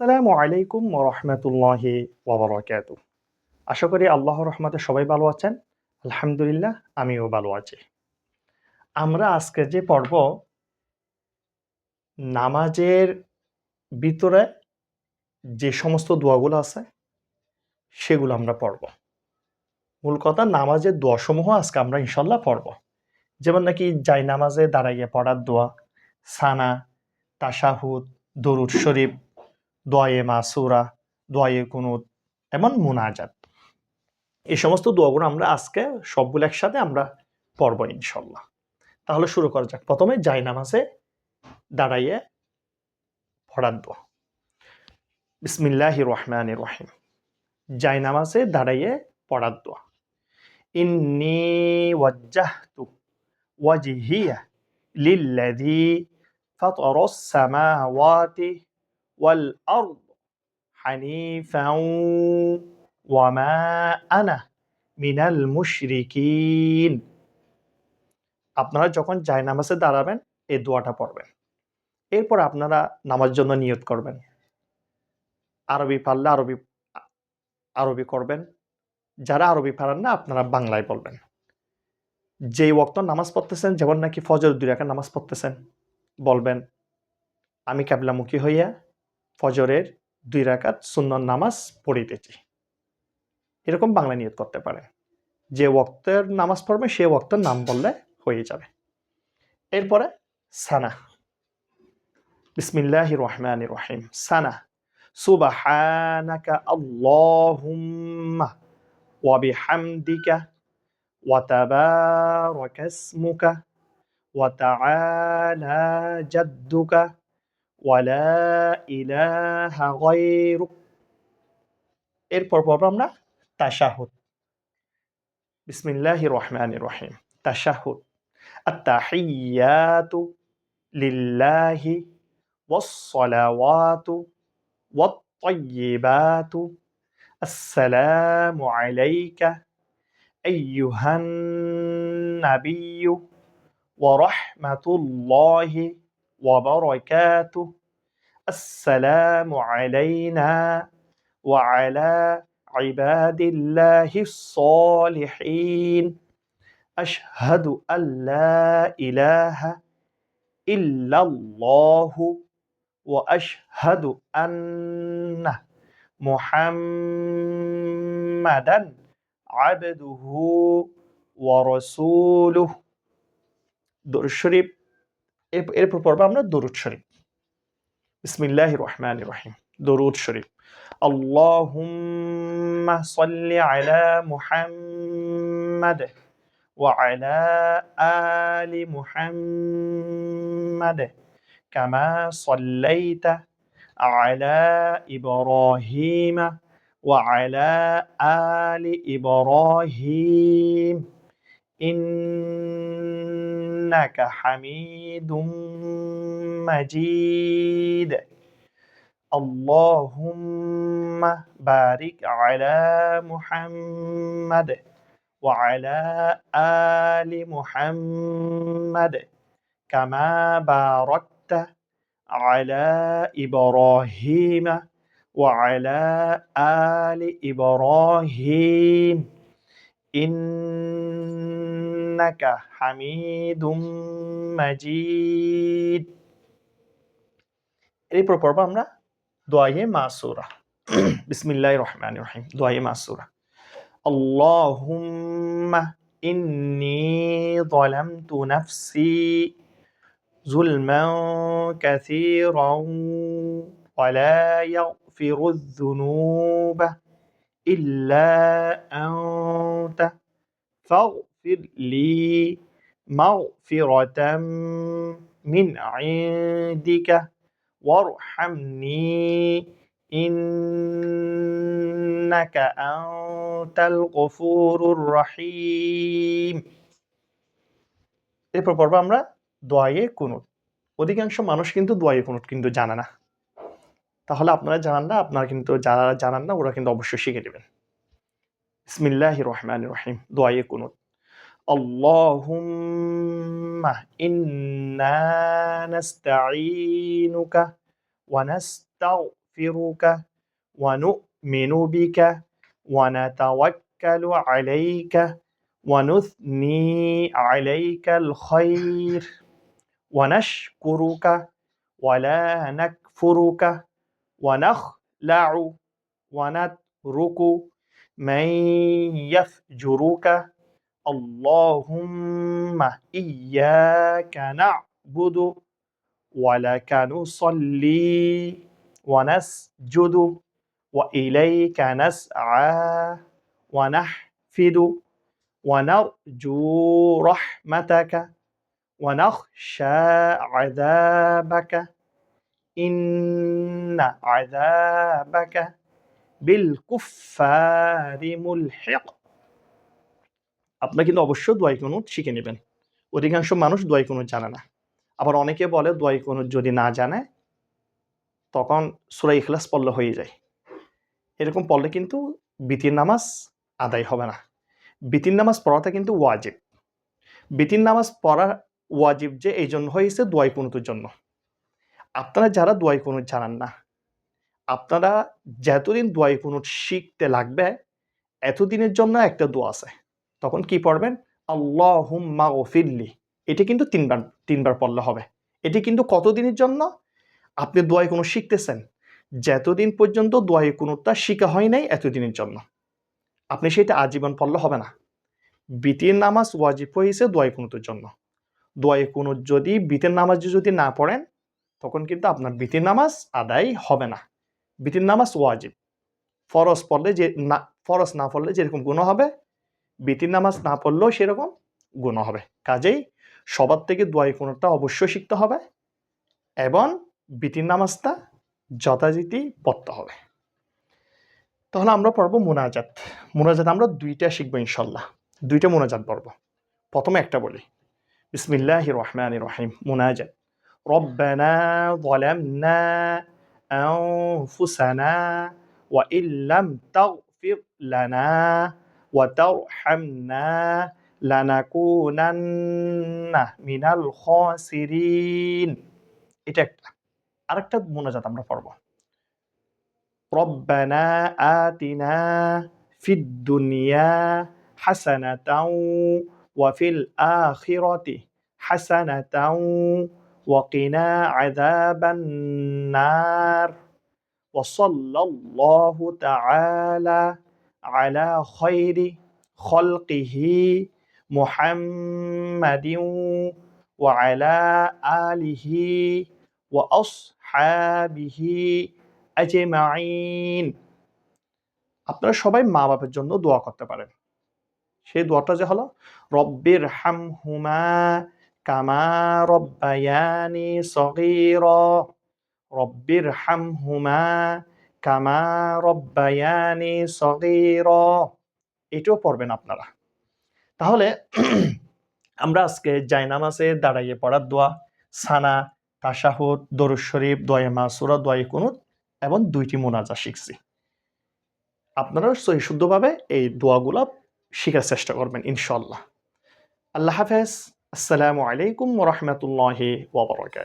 আসসালামু আলাইকুম ওয়া রাহমাতুল্লাহি ওয়া বারাকাতুহু। আশা করি আল্লাহর রহমতে সবাই ভালো আছেন। আলহামদুলিল্লাহ আমিও ভালো আছি। আমরা আজকে যে পড়ব নামাজের ভিতরে যে সমস্ত দোয়াগুলো আছে সেগুলো আমরা পড়ব। মূল কথা নামাজের দোয়াসমূহ আজকে আমরা ইনশাআল্লাহ পড়ব। যেমন নাকি জায়নামাজে দাঁড়াইয়া পড়ার দোয়া, সানা, তাশাহুদ, দরুদ শরীফ, দোয়ায়ে মাসুরা, দোয়ায়ে কুনুত এমন মুনাজাত। এই সমস্ত দোয়াগুলো আমরা আজকে সবগুলো একসাথে আমরা পড়ব ইনশাল্লাহ। তাহলে শুরু করা যাক। প্রথমে জায়নামাজে দাঁড়াইয়ে পড়ার দোয়া। বিসমিল্লাহির রহমানির রহিম। জায়নামাজে দাঁড়াইয়ে পড়ার দোয়া। ইন্নী ওয়াজ্জাহতু ওয়াজহিয়া লিল্লাযী ফাতারাস সামাওয়াতি ওয়াল আরদ হানিফাও ওয়া মা আনা মিনাল মুশরিকিন। আপনারা যখন জায়নামাজে দাঁড়াবেন এই দোয়াটা পড়বেন। এরপর আপনারা নামাজের জন্য নিয়ত করবেন। আরবি পারলে আরবি করবেন। যারা আরবি পারেন না আপনারা বাংলায় বলবেন। যেই ওয়াক্ত নামাজ পড়তেছেন, যেমন নাকি ফজর ২ রাকাত নামাজ পড়তেছেন, বলবেন আমি কিবলামুখী হইয়া ফজরের ২ রাকাত সুন্নত নামাজ পড়িতেছি। এরকম বাংলা নিয়ত করতে পারেন। যে ওয়াক্তের নামাজ পড়বেন সেই ওয়াক্তের নাম বললে হয়ে যাবে। এরপরে সানা। বিসমিল্লাহির রহমানির রহিম। সানা সুবহানাকা আল্লাহুম্মা ওয়া বিহামদিকা ওয়া তাবারাকা ইসমুকা ওয়া তাআলা জাদ্দুকা ওয়া লা ইলাহা গায়রুক। এরপর পড়ব আমরা তাশাহুদ। বিসমিল্লাহির রহমানির রহিম। তাশাহুদ। আত-তাহিয়াতু লিল্লাহি ওয়াস সালাওয়াতু ওয়াত তাইয়্যিবাতু আসসালামু আলাইকা আইয়ুহান নাবিয়্যু ওয়া রাহমাতুল্লাহি ওয়া বারাকাতুহু আসসালামু আলাইনা ওয়া আলা ইবাদিল্লাহিস সালিহিন আশহাদু আল্লা ইলাহা ইল্লাল্লাহু ওয়া আশহাদু আন্না মুহাম্মাদান আবদুহু ওয়া রাসূলুহু। দরুদ শরীফ। এরপর পড়ব আমরা দরুদ শরীফ। বিসমিল্লাহির রহমানির রহিম। দরুদ শরীফ। আল্লাহুম্মা সাল্লি আলা মুহাম্মাদ ওয়া আলা আলি মুহাম্মাদ কামা সাল্লাইতা আলা ইব্রাহিমা ওয়া আলা আলি ইব্রাহিম ইন্নাকা হামিদুম মাজিদ। আল্লাহুম্মা বারিক আলা মুহাম্মাদ ওয়া আলা আলি মুহাম্মাদ কামা বারাকতা আলা ইব্রাহিমা ওয়া আলা আলি ইব্রাহিম ইন্নাকা হামিদুম মাজিদ। এরপর পড়ব আমরা দোয়ায়ে মাসুরা। বিসমিল্লাহির রহমানির রহিম। দোয়ায়ে মাসুরা। আল্লাহুম্মা ইন্নী যালামতু নাফসি যুলমান কাসীরান ওয়া লা ইয়াগফিরুয যুনুবা ইল্লা আনতা ফাগফির লি মাগফিরাতাম মিন ইনদিকা ওয়ারহামনি ইন্নাকা আনতাল গফুরুর রহিম। এরপর পড়ব আমরা দোয়ায়ে কুনুত। অধিকাংশ মানুষ কিন্তু দোয়ায়ে কুনুত কিন্তু জানে না। তাহলে আপনারা জানান না, আপনারা কিন্তু যারা জানান না ওরা কিন্তু অবশ্যই শিখে নেবেন। বিসমিল্লাহির রহমানির রহিম। দোয়ায়ে কুনুত। আল্লাহুম্মা ইন্না নাস্তাঈনুকা ওয়া নাস্তাগফিরুকা ওয়া নু'মিনু বিকা ওয়া নাতাওয়াক্কালু আলাইকা ওয়া নুথনি আলাইকাল খায়র ওয়া নাশকুরুকা ওয়া লা নাকফুরুকা ওয়া নাখলা'ু ওয়া নাতরুকু মান ইয়াফজুরুকা আল্লাহুম্মা ইয়্যাকা না'বুদু ওয়া লাকা নুসাল্লি ওয়া নাসজুদু ওয়া ইলাইকা নাসআ ওয়া নাহফিদু ওয়া নারজু রাহমাতাকা ওয়া নাখশা আযাবাকা ইন্না আযাবাকা বিল কুফফারি মুলহিক। আপনারা কিন্তু অবশ্যই দোয়া কুনুত শিখে নেবেন। অধিকাংশ মানুষ দোয়া কুনুত জানে না। আবার অনেকে বলে দোয়া কুনুত যদি না জানে তখন সূরা ইখলাস পড়লে হয়ে যায়। এরকম পড়লে কিন্তু বিতির নামাজ আদায় হবে না। বিতির নামাজ পড়াটা কিন্তু ওয়াজিব। বিতির নামাজ পড়া ওয়াজিব যে এই জন্য হয়েছে দোয়া কুনুতের জন্য। আপনারা যারা দোয়া কুনুত জানেন না, আপনারা যতদিন দোয়া কুনুত শিখতে লাগবে এতদিনের জন্য একটা দোয়া আছে। তখন কি পড়বেন? আল্লাহুম্মা গফিরলি। এটা কিন্তু তিনবার পড়লে হবে। এটি কিন্তু কতদিনের জন্য? আপনি দোয়া কুনুত শিখতেছেন, যতদিন পর্যন্ত দোয়া কুনুতটা শিখা হয় নাই এতদিনের জন্য। আপনি সেটা আজীবন পড়লে হবে না। বিতির নামাজ ওয়াজিব হয়েছে দোয়া কুনুতের জন্য। দোয়া কুনুত যদি বিতির নামাজ যদি না পড়েন তখন কিন্তু আপনার বিতির নামাজ আদায় হবে না। বিতির নামাজ ওয়াজিব। ফরজ পড়লে ফরজ না পড়লে যেরকম গুনাহ হবে, বিতির নামাজ না পড়লেও সেরকম গুনাহ হবে। কাজেই সবার থেকে দোয়া কুনুতটা অবশ্যই শিখতে হবে এবং বিতির নামাজটা যথারীতি পড়তে হবে। তাহলে আমরা পড়ব মুনাজাত। মুনাজাত আমরা দুইটা শিখবো ইনশাল্লাহ। দুইটা মুনাজাত পড়ব। প্রথমে একটা বলি, বিসমিল্লাহির রহমানির রহিম। মুনাজাত। রব্বানা যালামনা আনফুসানা ওয়া ইল্লাম তাগফির লানা ওয়া তারহামনা লানাকুনান্না মিনাল খাসিরিন। এটা একটা। আরেকটা মুনাজাত আমরা পড়ব। রব্বানা আতিনা ফিদ দুনিয়া হাসানাতাও ওয়া ফিল আখিরাতি হাসানাতাও ওয়া কিনা আযাবান নার ওয়া সাল্লাল্লাহু তাআলা আলা খায়রি খালকিহি মুহাম্মাদিন ওয়া আলা আলিহি ওয়া আসহাবিহি আজমাইন। আপনারা সবাই মা বাবার জন্য দোয়া করতে পারেন। সেই দোয়াটা যে হলো, রব্বির হামহুমা কামা রব্বায়ানি সগীরা। রব্বির হামহুমা কামা রব্বায়ানি সগীরা। এটাও পড়বেন আপনারা। তাহলে আমরা আজকে জায়নামাজে দাঁড়াইয়ে পড়ার দোয়া, সানা, তাশাহুদ, দরুদ শরীফ, দোয়া মাসুরা, দোয়া কুনুত এবং দুইটি মুনাজাত শিখছি। আপনারা সহি শুদ্ধভাবে এই দোয়াগুলো শিখার চেষ্টা করবেন ইনশাআল্লাহ। আল্লাহ হাফেজ। আসসালামু আলাইকুম ওয়া রাহমাতুল্লাহি ওয়া বারাকাতুহু।